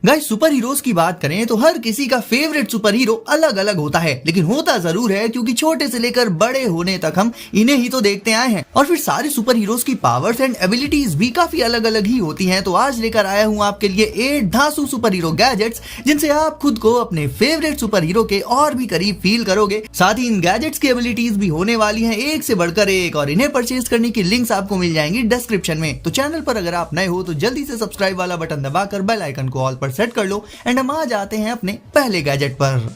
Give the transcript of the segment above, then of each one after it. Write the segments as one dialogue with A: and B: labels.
A: Guys, super heroes की बात करें तो हर किसी का फेवरेट सुपर हीरो अलग अलग होता है, लेकिन होता जरूर है क्योंकि छोटे से लेकर बड़े होने तक हम इन्हें ही तो देखते आए हैं। और फिर सारे सुपर हीरोज की पावर्स एंड एबिलिटीज भी काफी अलग अलग ही होती हैं। तो आज लेकर आया हूँ आपके लिए 8 धांसू सुपर हीरो गैजेट्स, जिनसे आप खुद को अपने फेवरेट सुपर हीरो के और भी करीब फील करोगे। साथ ही इन गैजेट्स की एबिलिटीज भी होने वाली है एक से बढ़कर एक, और इन्हें परचेज करने की लिंक्स आपको मिल जाएंगी डिस्क्रिप्शन में। तो चैनल पर अगर आप नए हो तो जल्दी से सब्सक्राइब वाला बटन दबाकर बेल आइकन को ऑल पर सेट कर लो। एंड हम आ जाते हैं अपने पहले गैजेट पर।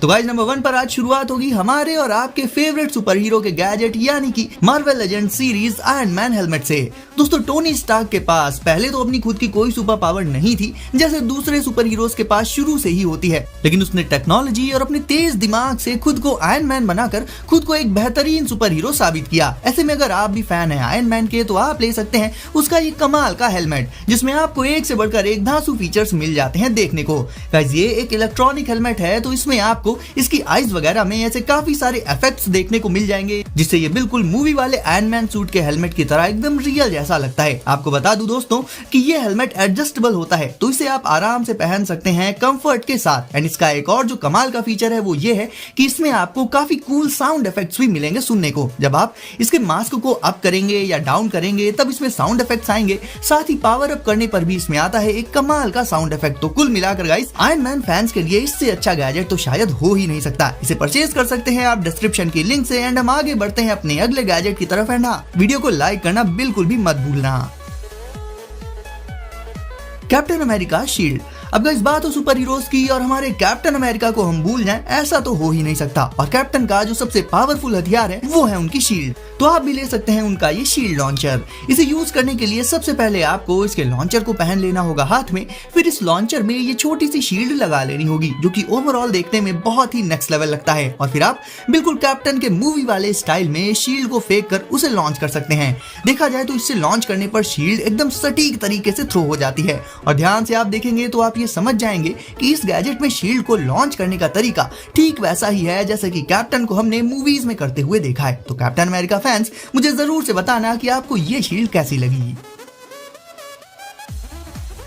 A: तो गाइस, नंबर 1 पर आज शुरुआत होगी हमारे और आपके फेवरेट सुपर हीरो के गैजेट यानी कि Marvel legend series iron man helmet से। दोस्तों, टोनी स्टार्क के पास पहले तो अपनी खुद की कोई सुपर पावर नहीं थी, जैसे दूसरे सुपर हीरोज के पास शुरू से ही होती है, लेकिन उसने टेक्नोलॉजी और अपने तेज दिमाग से खुद को आयरन मैन बनाकर खुद को एक बेहतरीन सुपर हीरो साबित किया। ऐसे में अगर आप भी फैन है आयरन मैन के तो आप ले सकते हैं उसका ये कमाल का हेलमेट, जिसमें आपको एक से बढ़कर एक धांसू फीचर्स मिल जाते हैं देखने को। गाइस, ये एक इलेक्ट्रॉनिक हेलमेट है, तो इसमें आपको इसकी आईज वगैरह में ऐसे काफी सारे इफेक्ट्स देखने को मिल जाएंगे, जिससे ये बिल्कुल मूवी वाले आयरन मैन सूट के हेलमेट की तरह एकदम रियल जैसा लगता है। आपको बता दूं दोस्तों कि ये हेलमेट एडजस्टेबल होता है, तो इसे आप आराम से पहन सकते हैं कंफर्ट के साथ। एंड इसका एक और जो कमाल का फीचर है वो ये है कि इसमें आपको काफी कूल साउंड इफेक्ट्स भी मिलेंगे सुनने को। जब आप इसके मास्क को अप करेंगे या डाउन करेंगे तब इसमें साउंड इफेक्ट्स आएंगे, साथ ही पावर अप करने पर भी इसमें आता है एक कमाल का साउंड इफेक्ट। तो कुल मिलाकर गाइस, आयरन मैन फैंस के लिए इससे अच्छा गैजेट तो शायद हो ही नहीं सकता। इसे परचेज कर सकते हैं आप डिस्क्रिप्शन की लिंक से। एंड हम आगे बढ़ते हैं अपने अगले गैजेट की तरफ। एंड हाँ, वीडियो को लाइक करना बिल्कुल भी मत भूलना। Captain America shield. अब गाइस, बात हो सुपर हीरोज की और हमारे कैप्टन अमेरिका को हम भूल जाएं, ऐसा तो हो ही नहीं सकता। और कैप्टन का जो सबसे पावरफुल हथियार है वो है उनकी शील्ड। तो आप भी ले सकते हैं उनका ये शील्ड लॉन्चर। इसे यूज करने के लिए सबसे पहले आपको इसके लॉन्चर को पहन लेना होगा हाथ में, फिर इस लॉन्चर में ये छोटी सी शील्ड लगा लेनी होगी, जो कि ओवरऑल देखने में बहुत ही नेक्स्ट लेवल लगता है। और फिर आप बिल्कुल कैप्टन के मूवी वाले स्टाइल में शील्ड को फेंक कर उसे लॉन्च कर सकते हैं। देखा जाए तो इससे लॉन्च करने पर शील्ड एकदम सटीक तरीके से थ्रो हो जाती है। और ध्यान से आप देखेंगे तो आप ये समझ जाएंगे कि इस गैजेट में शील्ड को लॉन्च करने का तरीका ठीक वैसा ही है जैसे कि कैप्टन को हमने मूवीज में करते हुए देखा है। तो कैप्टन अमेरिका फैंस, मुझे जरूर से बताना कि आपको ये शील्ड कैसी लगी।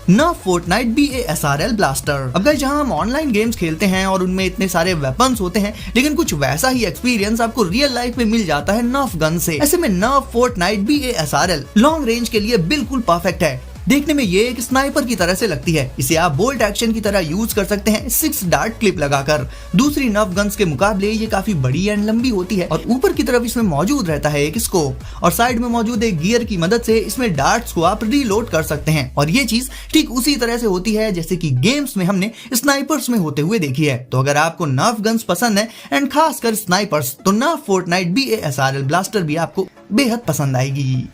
A: Nerf Fortnite BASRL blaster. अब गाइस, जहां हम ऑनलाइन गेम्स खेलते हैं और उनमें इतने सारे वेपन्स होते हैं, लेकिन कुछ वैसा ही एक्सपीरियंस आपको रियल लाइफ में मिल जाता है नर्फ गन से। ऐसे में Nerf Fortnite BASRL long range के लिए बिल्कुल परफेक्ट है। देखने में ये एक स्नाइपर की तरह से लगती है। इसे आप बोल्ट एक्शन की तरह यूज कर सकते हैं 6 डार्ट क्लिप लगाकर। दूसरी नर्फ गन्स के मुकाबले ये काफी बड़ी एंड लंबी होती है, और ऊपर की तरफ इसमें मौजूद रहता है एक स्कोप, और साइड में मौजूद एक गियर की मदद से इसमें डार्ट्स को आप रीलोड कर सकते हैं। और ये चीज ठीक उसी तरह से होती है जैसे कि गेम्स में हमने स्नाइपर्स में होते हुए देखी है। तो अगर आपको नर्फ गन्स पसंद है एंड खासकर स्नाइपर्स, तो नर्फ फोर्टनाइट BASRL ब्लास्टर भी आपको बेहद पसंद आएगी।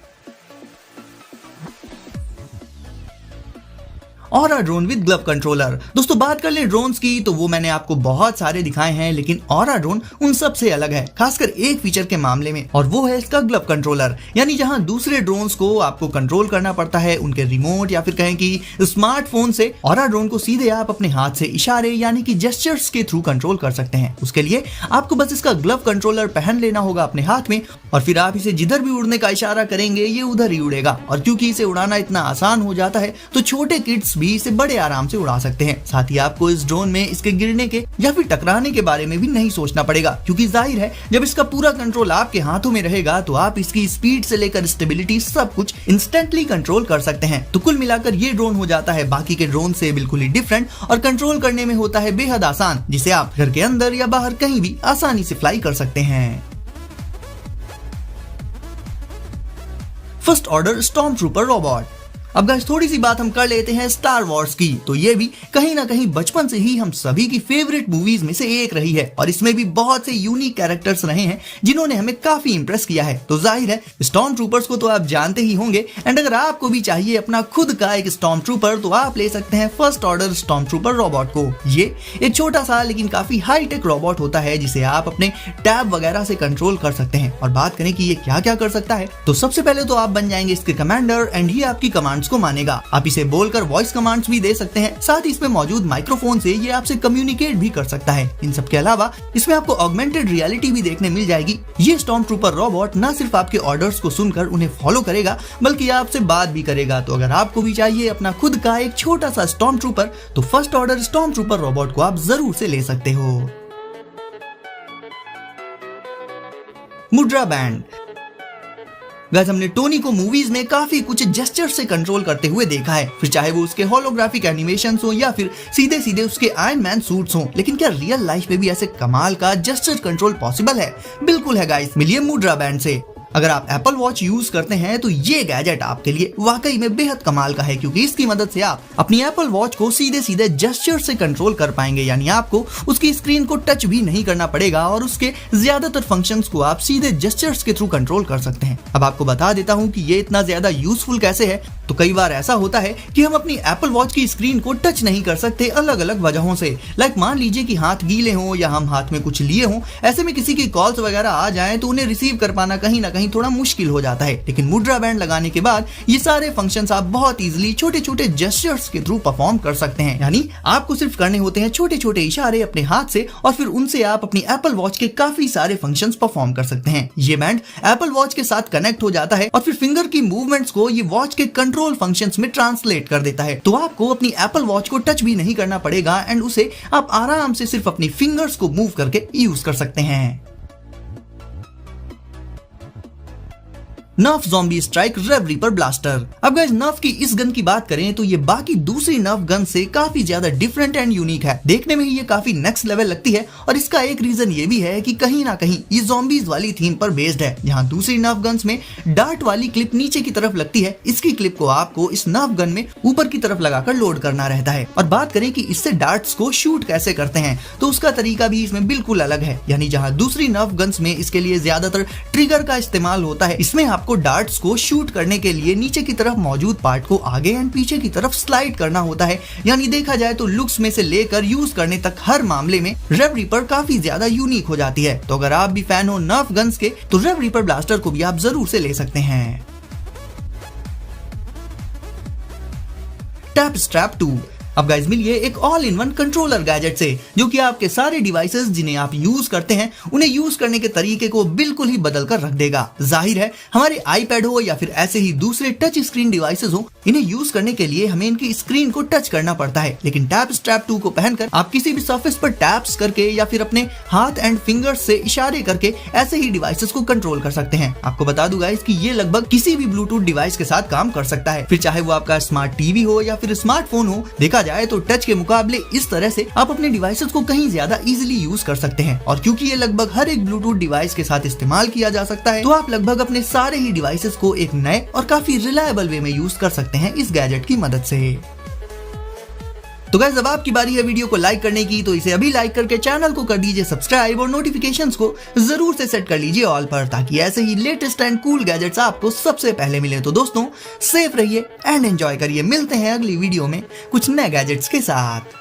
A: Aura drone with glove controller. दोस्तों, बात कर ले ड्रोन्स की तो वो मैंने आपको बहुत सारे दिखाए हैं, लेकिन ऑरा ड्रोन उन सब से अलग है, खासकर एक फीचर के मामले में, और वो है इसका ग्लव कंट्रोलर। यानी जहां दूसरे ड्रोन्स को आपको कंट्रोल करना पड़ता है उनके रिमोट या फिर कहें कि स्मार्टफोन से, ऑरा ड्रोन को सीधे आप अपने हाथ से इशारे यानी कि जेस्चर्स के थ्रू कंट्रोल कर सकते हैं। उसके लिए आपको बस इसका ग्लव कंट्रोलर पहन लेना होगा अपने हाथ में, और फिर आप इसे जिधर भी उड़ने का इशारा करेंगे ये उधर ही उड़ेगा। और क्योंकि इसे उड़ाना इतना आसान हो जाता है तो छोटे किड्स भी इसे बड़े आराम से उड़ा सकते हैं। साथ ही आपको इस ड्रोन में इसके गिरने के या फिर टकराने के बारे में भी नहीं सोचना पड़ेगा, क्योंकि जाहिर है जब इसका पूरा कंट्रोल आपके हाथों में रहेगा तो आप इसकी स्पीड से लेकर स्टेबिलिटी सब कुछ इंस्टेंटली कंट्रोल कर सकते हैं। तो कुल मिलाकर ये ड्रोन हो जाता है बाकी के ड्रोन से बिल्कुल ही डिफरेंट, और कंट्रोल करने में होता है बेहद आसान, जिसे आप घर के अंदर या बाहर कहीं भी आसानी से फ्लाई कर सकते हैं। First order storm trooper robot. अब गाइस, थोड़ी सी बात हम कर लेते हैं स्टार वॉर्स की। तो ये भी कहीं ना कहीं बचपन से ही हम सभी की फेवरेट मूवीज में से एक रही है, और इसमें भी बहुत से यूनिक कैरेक्टर्स रहे हैं जिन्होंने हमें काफी इंप्रेस किया है। तो जाहिर है स्टॉर्म ट्रूपर्स को तो आप जानते ही होंगे, एंड अगर आपको भी चाहिए अपना खुद का एक स्टॉर्म ट्रूपर तो आप ले सकते हैं first order storm trooper robot को। ये एक छोटा सा लेकिन काफी हाई टेक रोबोट होता है, जिसे आप अपने टैब वगैरह से कंट्रोल कर सकते हैं। और बात करें कि ये क्या क्या कर सकता है, तो सबसे पहले तो आप बन जाएंगे इसके कमांडर, एंड ये आपकी कमांड कमांड्स को मानेगा। आप इसे बोलकर वॉइस कमांड्स भी दे सकते हैं। साथ ही इसमें मौजूद माइक्रोफोन से ये आपसे कम्युनिकेट भी कर सकता है। इन सब के अलावा इसमें आपको ऑगमेंटेड रियलिटी भी देखने मिल जाएगी। ये स्टॉर्म ट्रूपर रोबोट न सिर्फ आपके ऑर्डर्स को सुनकर उन्हें फॉलो करेगा बल्कि आपसे बात भी करेगा। तो अगर आपको भी चाहिए अपना खुद का एक छोटा सा स्टॉर्म ट्रूपर तो first order storm trooper robot को आप जरूर से ले सकते हो। मुद्रा बैंड। गाइस, हमने टोनी को मूवीज में काफी कुछ जेस्चर से कंट्रोल करते हुए देखा है, फिर चाहे वो उसके होलोग्राफिक एनिमेशंस हो या फिर सीधे सीधे उसके आयरन मैन सूट्स हो। लेकिन क्या रियल लाइफ में भी ऐसे कमाल का जेस्चर कंट्रोल पॉसिबल है? बिल्कुल है गाइस, मिलिए मुद्रा बैंड से। अगर आप एप्पल वॉच यूज करते हैं तो ये गैजेट आपके लिए वाकई में बेहद कमाल का है, क्योंकि इसकी मदद से आप अपनी एप्पल वॉच को सीधे सीधे जेस्चर से कंट्रोल कर पाएंगे। यानी आपको उसकी स्क्रीन को टच भी नहीं करना पड़ेगा और उसके ज्यादातर फंक्शंस को आप सीधे जेस्चर्स के थ्रू कंट्रोल कर सकते हैं। अब आपको बता देता हूँ कि ये इतना ज्यादा यूजफुल कैसे है। तो कई बार ऐसा होता है कि हम अपनी एप्पल वॉच की स्क्रीन को टच नहीं कर सकते अलग अलग वजहों से। लाइक मान लीजिए कि हाथ गीले हों या हम हाथ में कुछ लिए हों, ऐसे में किसी की कॉल्स वगैरह आ जाएं तो उन्हें रिसीव कर पाना कहीं ना कहीं थोड़ा मुश्किल हो जाता है। लेकिन मुद्रा बैंड लगाने के बाद ये सारे फंक्शंस आप बहुत इजीली छोटे छोटे जेस्चर्स के थ्रू परफॉर्म कर सकते हैं। यानी आपको सिर्फ करने होते हैं छोटे छोटे इशारे अपने हाथ से और फिर उनसे आप अपनी एप्पल वॉच के काफी सारे फंक्शंस परफॉर्म कर सकते हैं। ये बैंड एप्पल वॉच के साथ कनेक्ट हो जाता है और फिर फिंगर की मूवमेंट्स को ये वॉच के कंट्रोल फंक्शंस में ट्रांसलेट कर देता है। तो आपको अपनी एप्पल वॉच को टच भी नहीं करना पड़ेगा एंड उसे आप आराम से सिर्फ अपनी फिंगर्स को मूव करके यूज कर सकते हैं। नर्फ ज़ॉम्बी स्ट्राइक रेव रीपर ब्लास्टर। अब गाइस, नर्फ की इस गन की बात करें तो ये बाकी दूसरी नर्फ गन से काफी ज्यादा डिफरेंट एंड यूनिक है। देखने में ही ये काफी नेक्स्ट लेवल लगती है और इसका एक रीजन ये भी है कि कहीं ना कहीं ये ज़ॉम्बीज वाली थीम पर बेस्ड है। जहां दूसरी नर्फ गन्स में डार्ट वाली क्लिप नीचे की तरफ लगती है, इसकी क्लिप को आपको इस नर्फ गन में ऊपर की तरफ लगाकर लोड करना रहता है। और बात करें कि इससे डार्ट्स को शूट कैसे करते हैं तो उसका तरीका भी इसमें बिल्कुल अलग है। यानी जहां दूसरी नर्फ गन्स में इसके लिए ज्यादातर ट्रिगर का इस्तेमाल होता है, इसमें आपको डार्ट्स को शूट करने के लिए नीचे की तरफ मौजूद पार्ट को आगे एंड पीछे की तरफ स्लाइड करना होता है। यानी देखा जाए तो लुक्स में से लेकर यूज करने तक हर मामले में रेव रीपर काफी ज्यादा यूनिक हो जाती है। तो अगर आप भी फैन हो नर्फ गन्स के तो रेव रीपर ब्लास्टर को भी आप जरूर से ले सकते हैं। Tap strap 2। अब गाइस, मिलिए एक all in one controller gadget से जो कि आपके सारे डिवाइसेस जिन्हें आप यूज करते हैं उन्हें यूज करने के तरीके को बिल्कुल ही बदल कर रख देगा। जाहिर है, हमारे आईपैड हो या फिर ऐसे ही दूसरे टच स्क्रीन डिवाइसेस हो, इन्हें यूज करने के लिए हमें इनकी स्क्रीन को टच करना पड़ता है। लेकिन टैप स्ट्रैप 2 को पहनकर आप किसी भी सरफेस पर टैप्स करके या फिर अपने हाथ एंड फिंगर्स से इशारे करके ऐसे ही डिवाइसेस को कंट्रोल कर सकते हैं। आपको बता दूं गाइस कि ये लगभग किसी भी ब्लूटूथ डिवाइस के साथ काम कर सकता है, फिर चाहे वो आपका स्मार्ट टीवी हो या फिर स्मार्टफोन हो। देखा जाए तो टच के मुकाबले इस तरह से आप अपने डिवाइसेस को कहीं ज्यादा इजीली यूज कर सकते हैं। और क्योंकि ये लगभग हर एक ब्लूटूथ डिवाइस के साथ इस्तेमाल किया जा सकता है, तो आप लगभग अपने सारे ही डिवाइसेस को एक नए और काफी रिलायबल वे में यूज कर सकते हैं इस गैजेट की मदद से। तो गाइस, अब आपकी बारी है वीडियो को लाइक करने की, तो इसे अभी लाइक करके चैनल को कर दीजिए सब्सक्राइब और नोटिफिकेशंस को जरूर से सेट कर लीजिए ऑल पर, ताकि ऐसे ही लेटेस्ट एंड कूल गैजेट्स आपको सबसे पहले मिले। तो दोस्तों, सेफ रहिए एंड एंजॉय करिए। मिलते हैं अगली वीडियो में कुछ नए गैजेट्स के साथ।